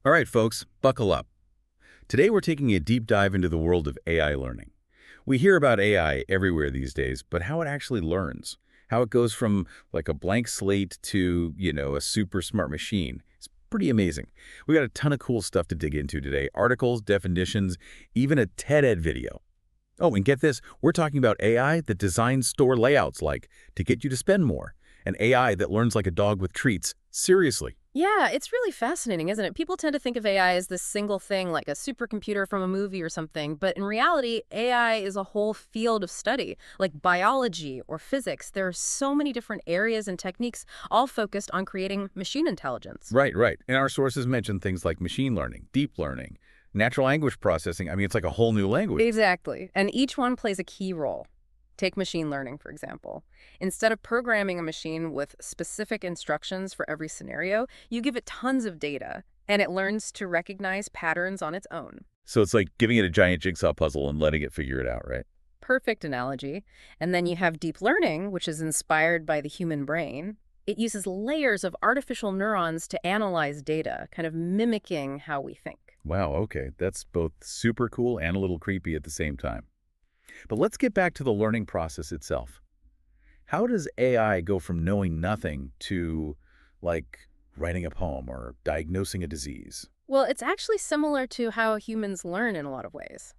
All right, folks, buckle up. Today we're taking a deep dive into the world of AI learning. We hear about AI everywhere these days, but how it actually learns, how it goes from like a blank slate to, a super smart machine. It's pretty amazing. We got a ton of cool stuff to dig into today. Articles, definitions, even a TED Ed video. Oh, and get this, we're talking about AI that designs store layouts like to get you to spend more, and AI that learns like a dog with treats. Seriously. Yeah, it's really fascinating, isn't it? People tend to think of AI as this single thing, like a supercomputer from a movie or something. But in reality, AI is a whole field of study, like biology or physics. There are so many different areas and techniques, all focused on creating machine intelligence. Right, right. And our sources mention things like machine learning, deep learning, natural language processing. I mean, it's like a whole new language. Exactly. And each one plays a key role. Take machine learning, for example. Instead of programming a machine with specific instructions for every scenario, you give it tons of data, and it learns to recognize patterns on its own. So it's like giving it a giant jigsaw puzzle and letting it figure it out, right? Perfect analogy. And then you have deep learning, which is inspired by the human brain. It uses layers of artificial neurons to analyze data, kind of mimicking how we think. Wow, okay. That's both super cool and a little creepy at the same time. But let's get back to the learning process itself. How does AI go from knowing nothing to, like, writing a poem or diagnosing a disease? Well, it's actually similar to how humans learn in a lot of ways.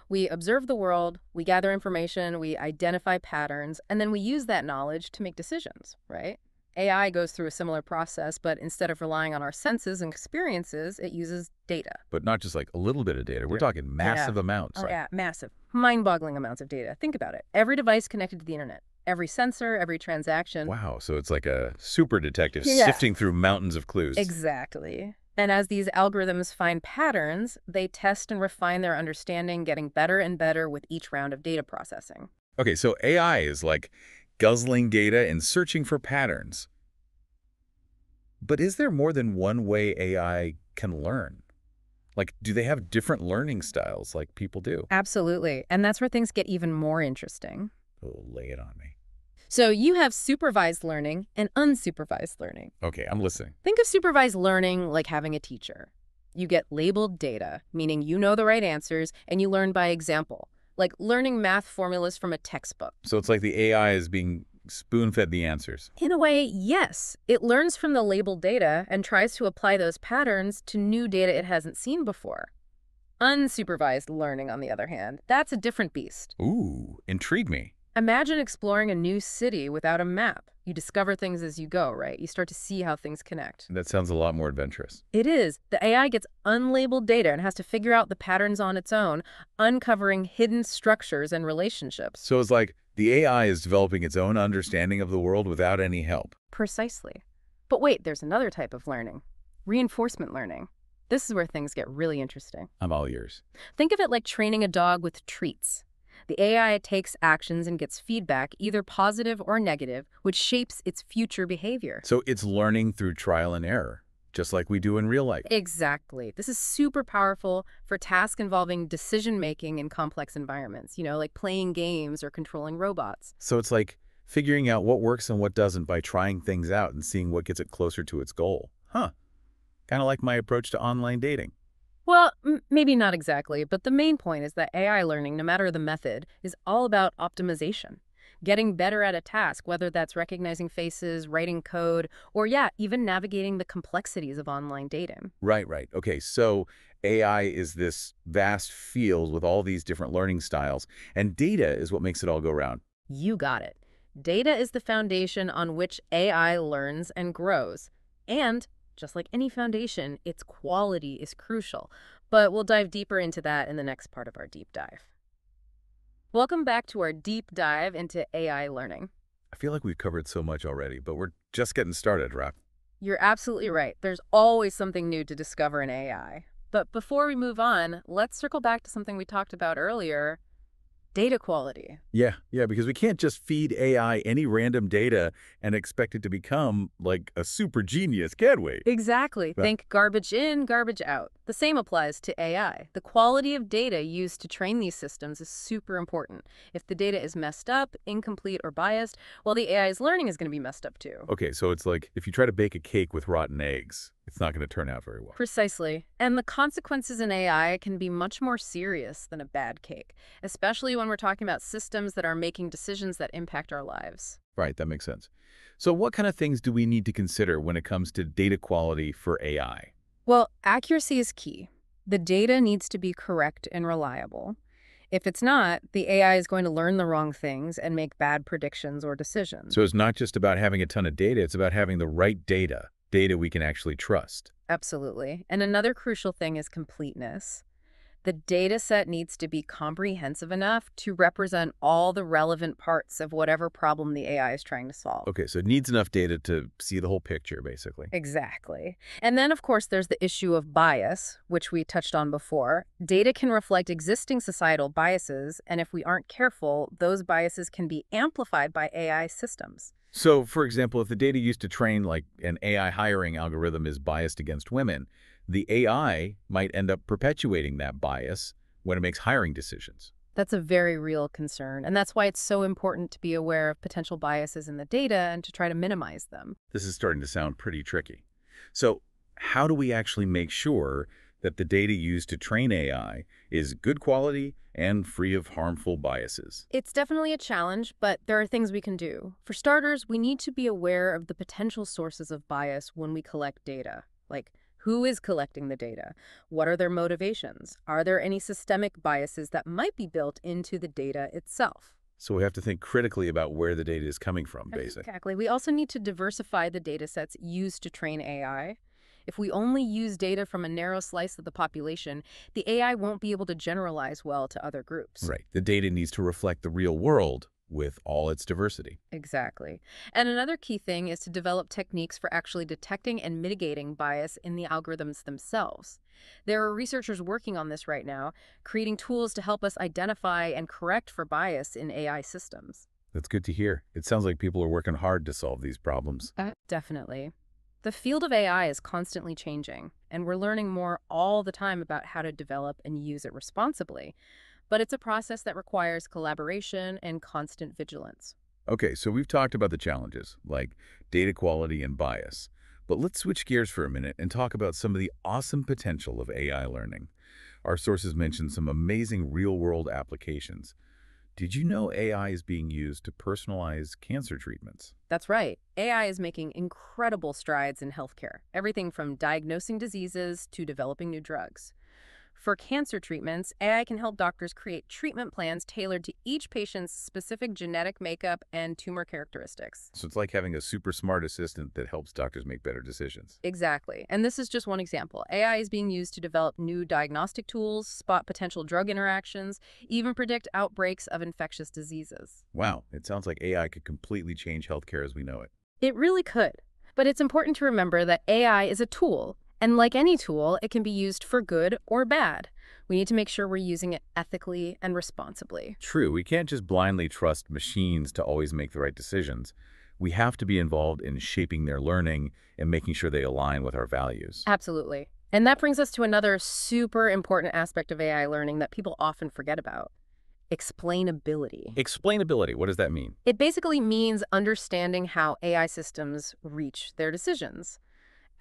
We observe the world, we gather information, we identify patterns, and then we use that knowledge to make decisions, right? AI goes through a similar process, but instead of relying on our senses and experiences, it uses data. But not just like a little bit of data. We're Yeah. talking Yeah. massive amounts. Oh, Like, yeah, massive, mind-boggling amounts of data. Think about it. Every device connected to the internet, every sensor, every transaction. wow, so it's like a super detective Yeah. sifting through mountains of clues. Exactly. And as these algorithms find patterns, they test and refine their understanding, getting better and better with each round of data processing. Okay, so AI is like guzzling data and searching for patterns. But is there more than one way AI can learn? Like, do they have different learning styles like people do? Absolutely. And that's where things get even more interesting. Oh, lay it on me. So you have supervised learning and unsupervised learning. Okay, I'm listening. Think of supervised learning like having a teacher. You get labeled data, meaning you know the right answers, and you learn by example, like learning math formulas from a textbook. So it's like the AI is being spoon-fed the answers. In a way, yes. It learns from the labeled data and tries to apply those patterns to new data it hasn't seen before. Unsupervised learning, on the other hand, that's a different beast. Ooh, intrigue me. Imagine exploring a new city without a map. You discover things as you go, right? You start to see how things connect. That sounds a lot more adventurous. It is. The AI gets unlabeled data and has to figure out the patterns on its own, uncovering hidden structures and relationships. So it's like the AI is developing its own understanding of the world without any help. Precisely. But wait, there's another type of learning. Reinforcement learning. This is where things get really interesting. I'm all ears. Think of it like training a dog with treats. The AI takes actions and gets feedback, either positive or negative, which shapes its future behavior. So it's learning through trial and error, just like we do in real life. Exactly. This is super powerful for tasks involving decision-making in complex environments, like playing games or controlling robots. So it's like figuring out what works and what doesn't by trying things out and seeing what gets it closer to its goal. Huh. Kind of like my approach to online dating. Well, maybe not exactly, but the main point is that AI learning, no matter the method, is all about optimization. Getting better at a task, whether that's recognizing faces, writing code, or yeah, even navigating the complexities of online dating. Right, right. Okay, so AI is this vast field with all these different learning styles, and data is what makes it all go round. You got it. Data is the foundation on which AI learns and grows. And just like any foundation, its quality is crucial. But we'll dive deeper into that in the next part of our deep dive. Welcome back to our deep dive into AI learning. I feel like we've covered so much already, but we're just getting started, Rob. You're absolutely right. There's always something new to discover in AI. But before we move on, let's circle back to something we talked about earlier, data quality. Yeah, because we can't just feed AI any random data and expect it to become like a super genius, can we? Exactly. Right. Think garbage in, garbage out. The same applies to AI. The quality of data used to train these systems is super important. If the data is messed up, incomplete, or biased, well, the AI's learning is going to be messed up too. Okay, so it's like if you try to bake a cake with rotten eggs, it's not going to turn out very well. Precisely. And the consequences in AI can be much more serious than a bad cake, especially when we're talking about systems that are making decisions that impact our lives. Right, that makes sense. So what kind of things do we need to consider when it comes to data quality for AI? Well, accuracy is key. The data needs to be correct and reliable. If it's not, the AI is going to learn the wrong things and make bad predictions or decisions. So it's not just about having a ton of data, it's about having the right data we can actually trust. Absolutely. And another crucial thing is completeness. The data set needs to be comprehensive enough to represent all the relevant parts of whatever problem the AI is trying to solve. Okay, so it needs enough data to see the whole picture, basically. Exactly. And then, of course, there's the issue of bias, which we touched on before. Data can reflect existing societal biases, and if we aren't careful, those biases can be amplified by AI systems. So, for example, if the data used to train like an AI hiring algorithm is biased against women, the AI might end up perpetuating that bias when it makes hiring decisions. That's a very real concern, and that's why it's so important to be aware of potential biases in the data and to try to minimize them. This is starting to sound pretty tricky. So, how do we actually make sure that the data used to train AI is good quality and free of harmful biases? It's definitely a challenge, but there are things we can do. For starters, we need to be aware of the potential sources of bias when we collect data, like who is collecting the data? What are their motivations? Are there any systemic biases that might be built into the data itself? So we have to think critically about where the data is coming from, basically. Exactly. We also need to diversify the data sets used to train AI. If we only use data from a narrow slice of the population, the AI won't be able to generalize well to other groups. Right. The data needs to reflect the real world with all its diversity. Exactly. And another key thing is to develop techniques for actually detecting and mitigating bias in the algorithms themselves. There are researchers working on this right now, creating tools to help us identify and correct for bias in AI systems. That's good to hear. It sounds like people are working hard to solve these problems. Definitely. The field of AI is constantly changing, and we're learning more all the time about how to develop and use it responsibly. But it's a process that requires collaboration and constant vigilance. Okay, so we've talked about the challenges, like data quality and bias. But let's switch gears for a minute and talk about some of the awesome potential of AI learning. Our sources mentioned some amazing real-world applications. Did you know AI is being used to personalize cancer treatments? That's right. AI is making incredible strides in healthcare, everything from diagnosing diseases to developing new drugs. For cancer treatments, AI can help doctors create treatment plans tailored to each patient's specific genetic makeup and tumor characteristics. So it's like having a super smart assistant that helps doctors make better decisions. Exactly. And this is just one example. AI is being used to develop new diagnostic tools, spot potential drug interactions, even predict outbreaks of infectious diseases. Wow, it sounds like AI could completely change healthcare as we know it. It really could. But it's important to remember that AI is a tool. And like any tool, it can be used for good or bad. We need to make sure we're using it ethically and responsibly. True, we can't just blindly trust machines to always make the right decisions. We have to be involved in shaping their learning and making sure they align with our values. Absolutely. And that brings us to another super important aspect of AI learning that people often forget about: explainability. Explainability, what does that mean? It basically means understanding how AI systems reach their decisions.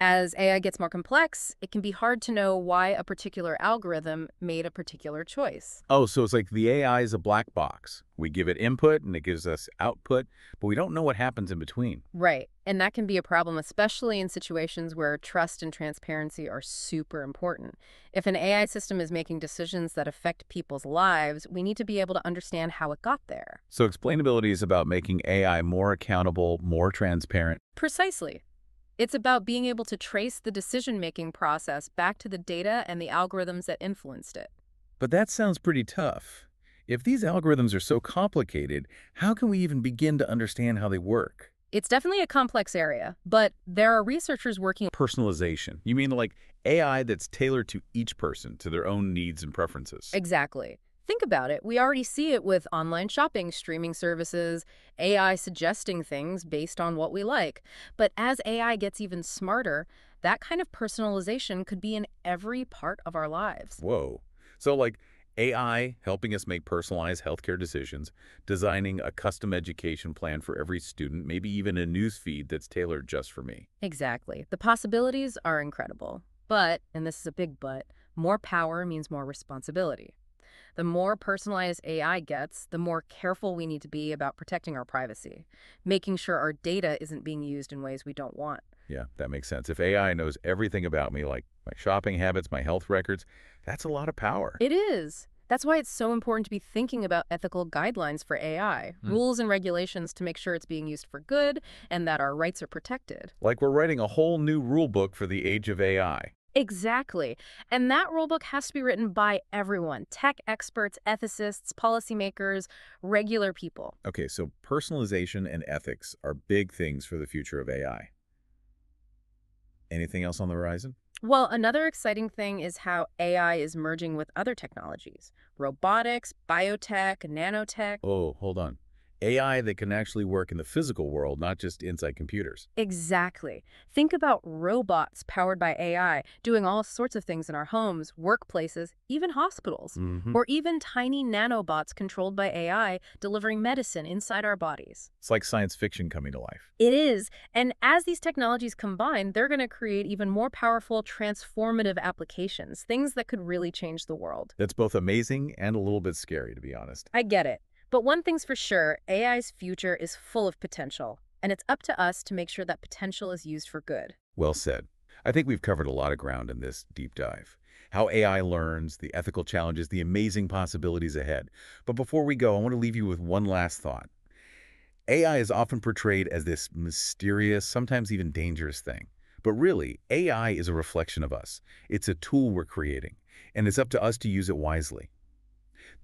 As AI gets more complex, it can be hard to know why a particular algorithm made a particular choice. Oh, so it's like the AI is a black box. We give it input and it gives us output, but we don't know what happens in between. Right. And that can be a problem, especially in situations where trust and transparency are super important. If an AI system is making decisions that affect people's lives, we need to be able to understand how it got there. So explainability is about making AI more accountable, more transparent. Precisely. It's about being able to trace the decision-making process back to the data and the algorithms that influenced it. But that sounds pretty tough. If these algorithms are so complicated, how can we even begin to understand how they work? It's definitely a complex area, but there are researchers working. Personalization. You mean like AI that's tailored to each person, to their own needs and preferences? Exactly. Think about it. We already see it with online shopping, streaming services, AI suggesting things based on what we like. But as AI gets even smarter, that kind of personalization could be in every part of our lives. Whoa. So like AI helping us make personalized healthcare decisions, designing a custom education plan for every student, maybe even a news feed that's tailored just for me. Exactly. The possibilities are incredible. But, and this is a big but, more power means more responsibility. The more personalized AI gets, the more careful we need to be about protecting our privacy, making sure our data isn't being used in ways we don't want. Yeah, that makes sense. If AI knows everything about me, like my shopping habits, my health records, that's a lot of power. It is. That's why it's so important to be thinking about ethical guidelines for AI, Hmm. rules and regulations to make sure it's being used for good and that our rights are protected. Like we're writing a whole new rule book for the age of AI. Exactly. And that rulebook has to be written by everyone: tech experts, ethicists, policymakers, regular people. Okay, so personalization and ethics are big things for the future of AI. Anything else on the horizon? Well, another exciting thing is how AI is merging with other technologies: robotics, biotech, nanotech. Oh, hold on. AI that can actually work in the physical world, not just inside computers. Exactly. Think about robots powered by AI doing all sorts of things in our homes, workplaces, even hospitals, Hmm. or even tiny nanobots controlled by AI delivering medicine inside our bodies. It's like science fiction coming to life. It is. And as these technologies combine, they're going to create even more powerful, transformative applications, things that could really change the world. That's both amazing and a little bit scary, to be honest. I get it. But one thing's for sure, AI's future is full of potential, and it's up to us to make sure that potential is used for good. Well said. I think we've covered a lot of ground in this deep dive. How AI learns, the ethical challenges, the amazing possibilities ahead. But before we go, I want to leave you with one last thought. AI is often portrayed as this mysterious, sometimes even dangerous thing. But really, AI is a reflection of us. It's a tool we're creating, and it's up to us to use it wisely.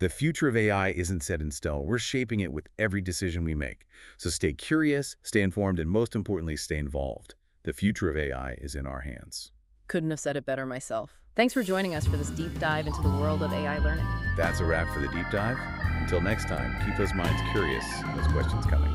The future of AI isn't set in stone. We're shaping it with every decision we make. So stay curious, stay informed, and most importantly, stay involved. The future of AI is in our hands. Couldn't have said it better myself. Thanks for joining us for this deep dive into the world of AI learning. That's a wrap for the deep dive. Until next time, keep those minds curious and those questions coming.